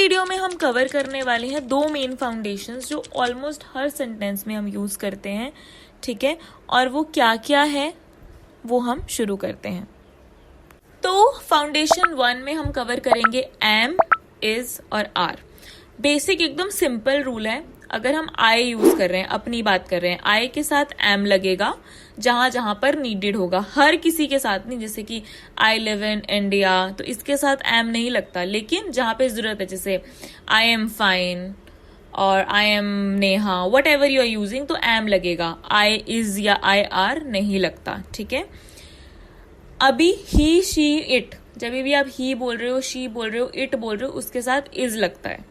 Video में हम cover करने वाले हैं दो मेन फाउंडेशंस जो ऑलमोस्ट हर सेंटेंस में हम यूज़ करते हैं, ठीक है। और वो क्या क्या है वो हम शुरू करते हैं। तो फाउंडेशन 1 में हम कवर करेंगे एम, इज और आर। बेसिक एकदम सिंपल रूल है, अगर हम आई यूज कर रहे हैं, अपनी बात कर रहे हैं, आई के साथ एम लगेगा जहां जहां पर नीडेड होगा, हर किसी के साथ नहीं। जैसे कि आई लिव इन इंडिया तो इसके साथ एम नहीं लगता, लेकिन जहां पे जरूरत है, जैसे आई एम फाइन और I am Neha, whatever you are using, तो एम लगेगा। आई इज या आई आर नहीं लगता, ठीक है। अभी ही, शी, इट, जब भी आप ही बोल रहे हो, शी बोल रहे हो, इट बोल रहे हो, उसके साथ इज लगता है,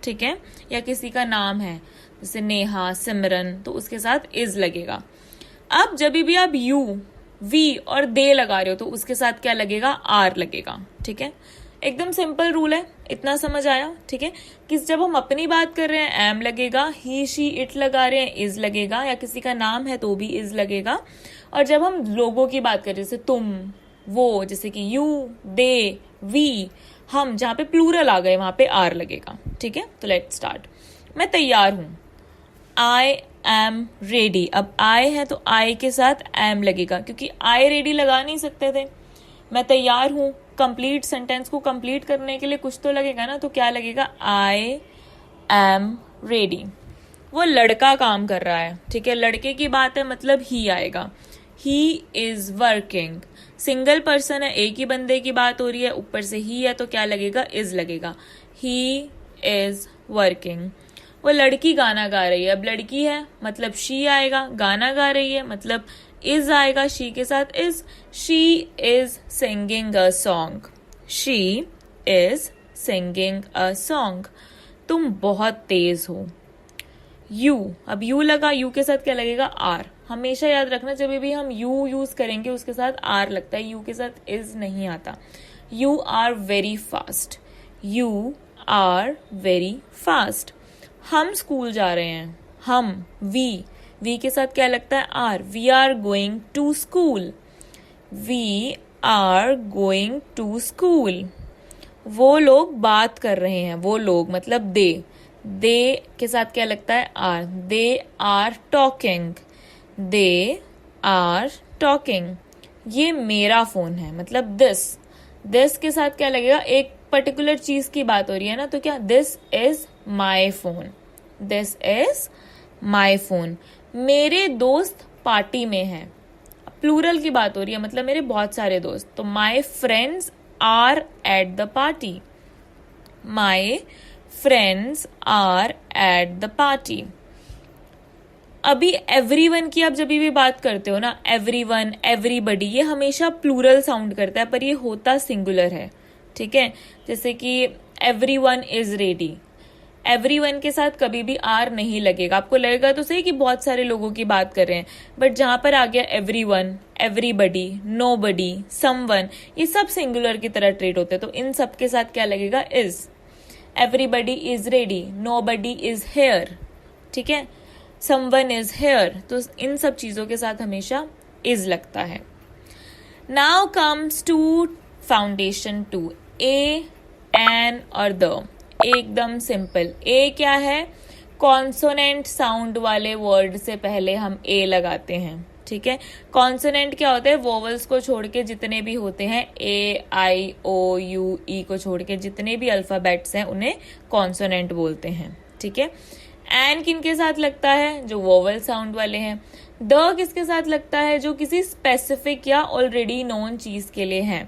ठीक है। या किसी का नाम है जैसे नेहा, सिमरन, तो उसके साथ इज लगेगा। अब जब भी आप यू, वी और दे लगा रहे हो तो उसके साथ क्या लगेगा, आर लगेगा, ठीक है। एकदम सिंपल रूल है, इतना समझ आया, ठीक है। कि जब हम अपनी बात कर रहे हैं एम लगेगा, ही, शी, इट लगा रहे हैं इज लगेगा, या किसी का नाम है तो भी इज लगेगा। और जब हम लोगों की बात कर रहे हैं, जैसे तुम, वो, जैसे कि यू, दे, वी, हम, जहां पे प्लूरल आ गए वहां पे आर लगेगा, ठीक है। तो लेट्स स्टार्ट। मैं तैयार हूं, आई एम रेडी। अब आई है तो आई के साथ एम लगेगा, क्योंकि आई रेडी लगा नहीं सकते थे। मैं तैयार हूं, कंप्लीट सेंटेंस को कंप्लीट करने के लिए कुछ तो लगेगा ना, तो क्या लगेगा, आई एम रेडी। वो लड़का काम कर रहा है, ठीक है, लड़के की बात है मतलब ही आएगा। He is working, single person है, एक ही बंदे की बात हो रही है, ऊपर से ही है तो क्या लगेगा, इज लगेगा। He is working. वो लड़की गाना गा रही है, अब लड़की है मतलब शी आएगा, गाना गा रही है मतलब इज आएगा, शी के साथ is. She is singing a song, she is singing a song. तुम बहुत तेज हो, यू, अब यू लगा, यू के साथ क्या लगेगा, आर। हमेशा याद रखना जब भी हम यू यूज करेंगे उसके साथ आर लगता है, यू के साथ इज नहीं आता। You are very fast, you are very fast. हम स्कूल जा रहे हैं, हम, वी के साथ क्या लगता है, are. We are going to school, we are going to school. वो लोग बात कर रहे हैं, वो लोग मतलब दे के साथ क्या लगता है, are. They are talking, they are talking. ये मेरा फोन है मतलब दिस के साथ क्या लगेगा, एक पर्टिकुलर चीज की बात हो रही है ना, तो क्या, this is my phone, this is my phone. मेरे दोस्त पार्टी में हैं, प्लूरल की बात हो रही है मतलब मेरे बहुत सारे दोस्त, तो my friends are at the party, my friends are at the party. अभी एवरीवन की आप जब भी बात करते हो ना, एवरीवन, एवरीबडी, ये हमेशा प्लूरल साउंड करता है पर ये होता सिंगुलर है, ठीक है। जैसे कि एवरीवन इज रेडी, एवरीवन के साथ कभी भी आर नहीं लगेगा। आपको लगेगा तो सही कि बहुत सारे लोगों की बात कर रहे हैं, बट जहां पर आ गया एवरीवन, एवरीबडी, नोबडी, समवन, ये सब सिंगुलर की तरह ट्रीट होते हैं, तो इन सब के साथ क्या लगेगा, is. Everybody is ready, nobody is here, ठीक है, समवन इज हेयर, तो इन सब चीजों के साथ हमेशा इज लगता है। Now comes to foundation 2, a, an और द। एकदम सिंपल। ए क्या है, कॉन्सोनेंट साउंड वाले वर्ड से पहले हम ए लगाते हैं, ठीक है। कॉन्सोनेंट क्या होते हैं, वोवल्स को छोड़ के जितने भी होते हैं, ए, आई, ओ, यू, ई को छोड़ के जितने भी अल्फाबेट्स हैं उन्हें कॉन्सोनेंट बोलते हैं, ठीक है। एन किनके साथ लगता है, जो वोवल साउंड वाले हैं। द किसके साथ लगता है, जो किसी स्पेसिफिक या ऑलरेडी नोन चीज के लिए है।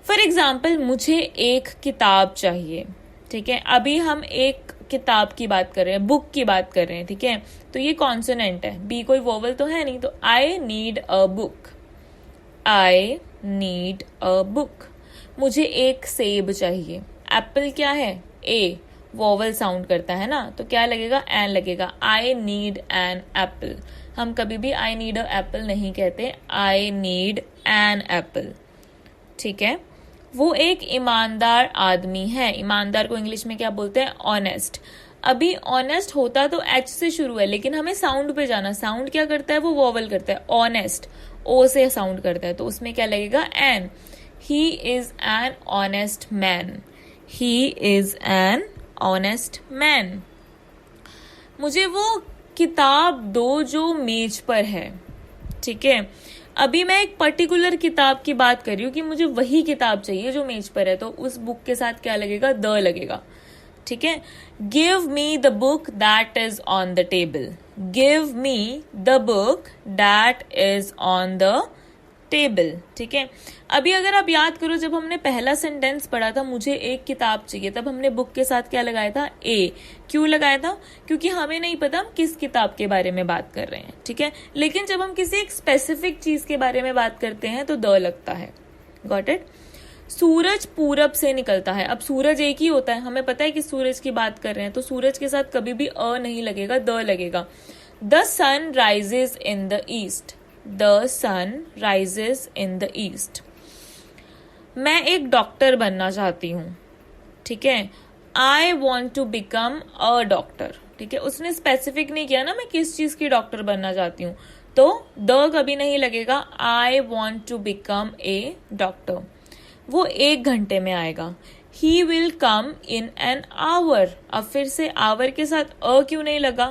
फॉर एग्जाम्पल, मुझे एक किताब चाहिए, ठीक है। अभी हम एक किताब की बात कर रहे हैं, बुक की बात कर रहे हैं, ठीक है, तो ये कॉन्सोनेंट है, बी कोई वोवल तो है नहीं, तो I need a book, I need a book. मुझे एक सेब चाहिए, एप्पल क्या है, ए, वोवल साउंड करता है ना, तो क्या लगेगा, एन लगेगा। I need an apple. हम कभी भी आई नीड अ एप्पल नहीं कहते, आई नीड एन एप्पल, ठीक है। वो एक ईमानदार आदमी है, ईमानदार को इंग्लिश में क्या बोलते हैं, ऑनेस्ट। अभी ऑनेस्ट होता तो एच से शुरू है, लेकिन हमें साउंड पे जाना, साउंड क्या करता है, वो वोवल करता है, ऑनेस्ट ओ से साउंड करता है, तो उसमें क्या लगेगा, an. He is an honest man, he is an honest man. मुझे वो किताब दो जो मेज पर है। ठीक है, अभी मैं एक पर्टिकुलर किताब की बात कर रही हूँ कि मुझे वही किताब चाहिए जो मेज पर है, तो उस बुक के साथ क्या लगेगा, द लगेगा। ठीक है, give me the book that is on the table. Give me the book that is on the table. ठीक है, अभी अगर आप याद करो, जब हमने पहला सेंटेंस पढ़ा था मुझे एक किताब चाहिए, तब हमने बुक के साथ क्या लगाया था, ए। क्यों लगाया था, क्योंकि हमें नहीं पता हम किस किताब के बारे में बात कर रहे हैं। ठीक है, लेकिन जब हम किसी एक स्पेसिफिक चीज के बारे में बात करते हैं तो द लगता है। Got it. सूरज पूरब से निकलता है। अब सूरज एक ही होता है, हमें पता है कि सूरज की बात कर रहे हैं, तो सूरज के साथ कभी भी अ नहीं लगेगा, द लगेगा। The sun rises in the east. The sun rises in the east. मैं एक डॉक्टर बनना चाहती हूँ। ठीक है, I want to become a doctor. ठीक है, उसने स्पेसिफिक नहीं किया ना मैं किस चीज की डॉक्टर बनना चाहती हूँ, तो द कभी नहीं लगेगा। I want to become a doctor. वो 1 घंटे में आएगा। He will come in an hour. अब फिर से आवर के साथ अ क्यों नहीं लगा,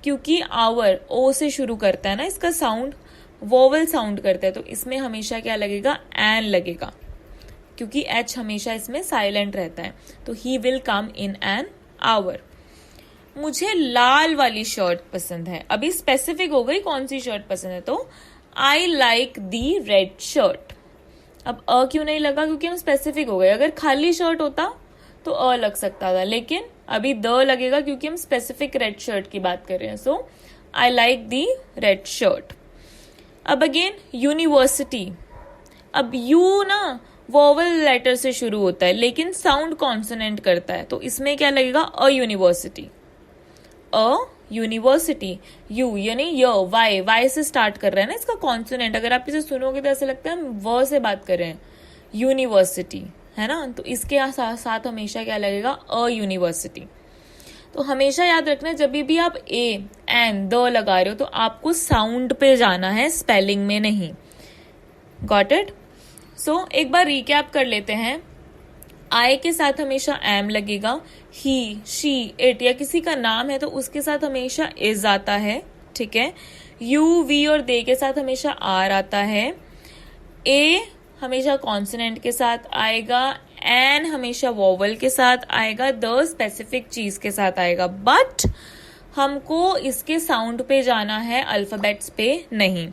क्योंकि आवर ओ से शुरू करता है ना, इसका साउंड वोवल साउंड करता है, तो इसमें हमेशा क्या लगेगा, एन लगेगा, क्योंकि एच हमेशा इसमें साइलेंट रहता है। तो ही will come in an our. मुझे लाल वाली शर्ट पसंद है। अभी स्पेसिफिक हो गई कौन सी शर्ट पसंद है, तो आई लाइक दी रेड शर्ट। अब अ क्यों नहीं लगा, क्योंकि हम स्पेसिफिक हो गए। अगर खाली शर्ट होता तो अ लग सकता था, लेकिन अभी द लगेगा क्योंकि हम स्पेसिफिक रेड शर्ट की बात कर रहे हैं। So I like the red shirt. अब अगेन यूनिवर्सिटी। अब यू ना वोवल लेटर से शुरू होता है लेकिन साउंड कॉन्सोनेंट करता है, तो इसमें क्या लगेगा, a university. A university. You यानी य, वाई से स्टार्ट कर रहा है ना इसका कॉन्सोनेंट। अगर आप इसे सुनोगे तो ऐसा लगता है हम व से बात कर रहे हैं। यूनिवर्सिटी है ना, तो इसके साथ हमेशा क्या लगेगा, अ यूनिवर्सिटी। तो हमेशा याद रखना, जब भी आप ए एन द लगा रहे हो तो आपको साउंड पे जाना है, स्पेलिंग में नहीं। Got it. सो एक बार रिकैप कर लेते हैं। आई के साथ हमेशा एम लगेगा। ही, शी, इट या किसी का नाम है तो उसके साथ हमेशा इज आता है। ठीक है, यू, वी और दे के साथ हमेशा आर आता है। ए हमेशा कॉन्सोनेंट के साथ आएगा। एन हमेशा वोवल के साथ आएगा। द स्पेसिफिक चीज के साथ आएगा, बट हमको इसके साउंड पे जाना है, अल्फाबेट्स पे नहीं।